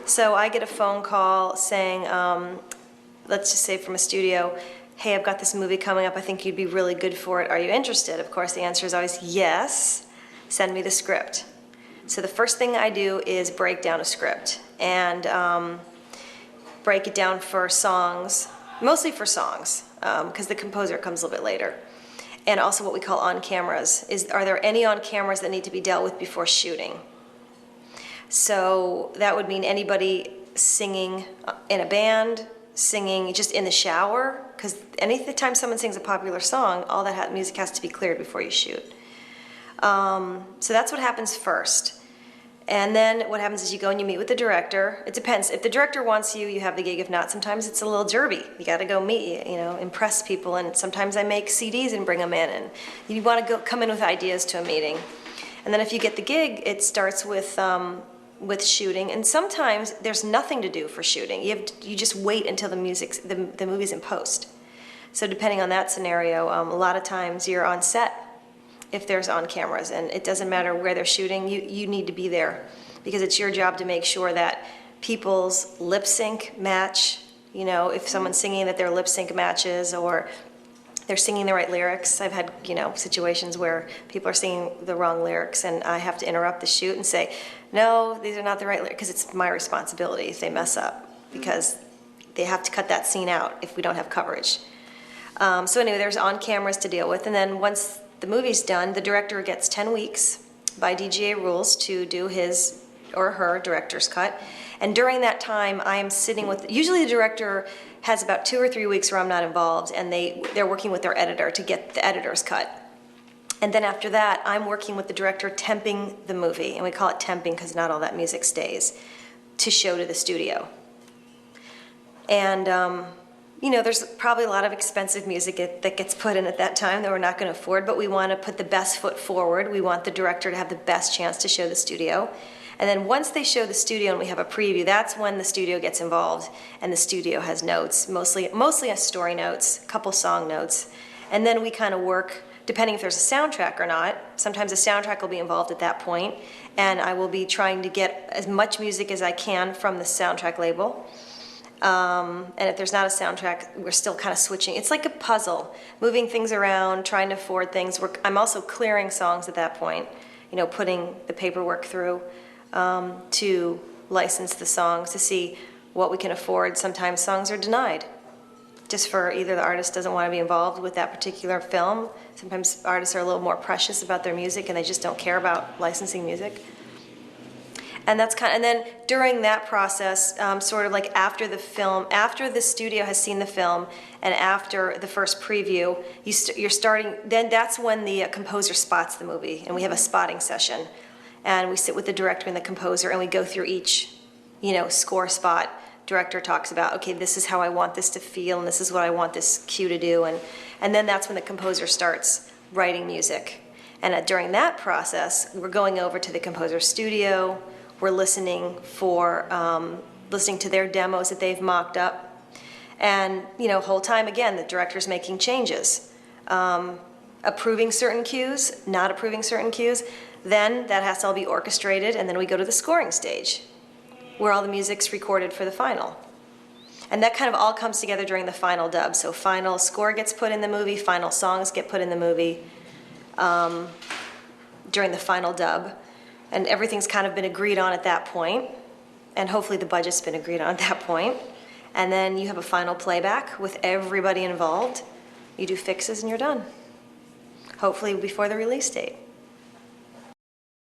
So I get a phone call saying, let's just say from a studio, hey, I've got this movie coming up, I think you'd be really good for it, are you interested? Of course the answer is always yes, send me the script. So the first thing I do is break down a script and break it down for songs, mostly for songs, because the composer comes a little bit later. And also what we call on-cameras. Are there any on-cameras that need to be dealt with before shooting? So that would mean anybody singing in a band, singing just in the shower, because anytime someone sings a popular song, all that music has to be cleared before you shoot. So that's what happens first. And then what happens is you go and you meet with the director. It depends. If the director wants you, you have the gig. If not, sometimes it's a little derby. You got to go meet, impress people. And sometimes I make CDs and bring them in. And you want to come in with ideas to a meeting. And then if you get the gig, it starts with shooting. And sometimes there's nothing to do for shooting. You just wait until the movie's in post. So depending on that scenario, a lot of times you're on set. If there's on cameras, and it doesn't matter where they're shooting, you need to be there because it's your job to make sure that people's lip sync match, if someone's singing that their lip sync matches or they're singing the right lyrics. I've had, situations where people are singing the wrong lyrics and I have to interrupt the shoot and say, no, these are not the right lyrics, because it's my responsibility if they mess up, because they have to cut that scene out if we don't have coverage. So anyway, there's on cameras to deal with, and then once the movie's done, the director gets 10 weeks by DGA rules to do his or her director's cut. And during that time, I am sitting with, usually the director has about 2 or 3 weeks where I'm not involved, and they're working with their editor to get the editor's cut. And then after that, I'm working with the director temping the movie, and we call it temping because not all that music stays, to show to the studio. And there's probably a lot of expensive music that gets put in at that time that we're not going to afford, but we want to put the best foot forward. We want the director to have the best chance to show the studio. And then once they show the studio and we have a preview, that's when the studio gets involved, and the studio has notes, mostly a story notes, a couple song notes. And then we kind of work, depending if there's a soundtrack or not. Sometimes a soundtrack will be involved at that point, and I will be trying to get as much music as I can from the soundtrack label. And if there's not a soundtrack, we're still kind of switching. It's like a puzzle, moving things around, trying to afford things. I'm also clearing songs at that point, putting the paperwork through to license the songs to see what we can afford. Sometimes songs are denied just for either the artist doesn't want to be involved with that particular film. Sometimes artists are a little more precious about their music and they just don't care about licensing music. And then during that process, sort of like after the film, after the studio has seen the film, and after the first preview, you're starting. Then that's when the composer spots the movie, and we have a spotting session, and we sit with the director and the composer, and we go through each, score spot. Director talks about, okay, this is how I want this to feel, and this is what I want this cue to do, and then that's when the composer starts writing music. And during that process, we're going over to the composer's studio. We're listening to their demos that they've mocked up. And, whole time, again, the director's making changes. Approving certain cues, not approving certain cues. Then that has to all be orchestrated, and then we go to the scoring stage, where all the music's recorded for the final. And that kind of all comes together during the final dub. So final score gets put in the movie, final songs get put in the movie during the final dub. And everything's kind of been agreed on at that point, and hopefully the budget's been agreed on at that point. And then you have a final playback with everybody involved. You do fixes and you're done, hopefully before the release date.